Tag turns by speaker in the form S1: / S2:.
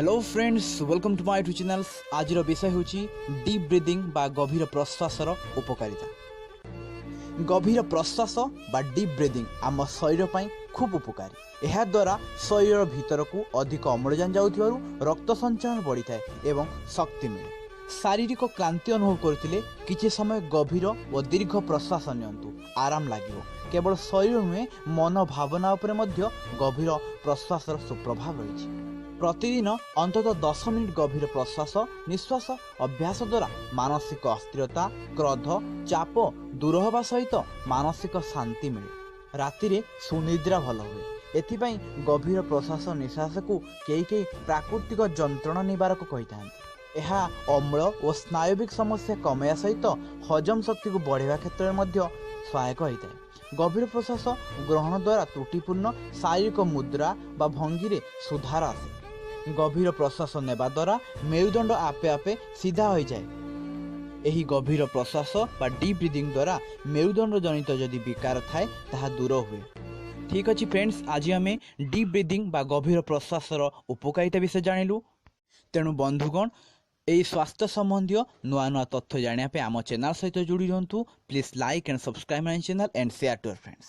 S1: Hello friends, welcome to my YouTube channel. आज विषय हूँ डीप ब्रीदिंग बा गभीर प्रश्वासर उपकारिता। गभीर प्रश्वास बा डीप ब्रीदिंग आम शरीर पर खूब उपकारी। यह द्वारा शरीर भीतर को अधिक अम्लजान जाउथिबारु रक्त संचरण बढ़ी थाए एवं शक्ति मिले। शारीरिक क्लांति अनुभव करथिले किछि समय गभीर और दीर्घ प्रश्वास नियंतु, आराम लागिवो। केवल शरीर नुहे मन भावना उपरे मध्य गभीर प्रश्वासर सुप्रभाव रही। प्रतिदिन अंततः 10 मिनिट गभीर प्रश्वास निश्वास अभ्यास द्वारा मानसिक अस्थिरता, क्रोध, चाप दूर होगा सहित मानसिक शांति मिले। राति सुनिद्रा भल हुए। एथिपाई गभीर प्रश्वास निश्वास को कई प्राकृतिक जंत्रणा निवारक कही था। यह अम्ल और स्नायुविक समस्या कमाइवा सहित हजम शक्ति को बढ़ावा क्षेत्र में सहायक होता है। गभीर प्रश्वास ग्रहण द्वारा त्रुटिपूर्ण शारीरिक मुद्रा बा भंगी सुधार आसे। गभीर प्रश्वास नेबा द्वारा मेरुदंड आपे आपे सीधा हो जाए। यही गभीर प्रश्वास बा डीप ब्रीदिंग द्वारा मेरुदंड जनित जदि विकार थाए ताहा दूर हुए। ठीक अच्छे फ्रेंड्स, आज आम डीप ब्रीदिंग बा गभीर प्रश्वासर उपकारिता विषय जानिलु। तेणु बंधुगण, यही स्वास्थ्य संबंधी नुआ नुआ तथ्य जानापे आम चैनल सहित जोड़ी रहंतु। Please like and subscribe my channel and share to your friends.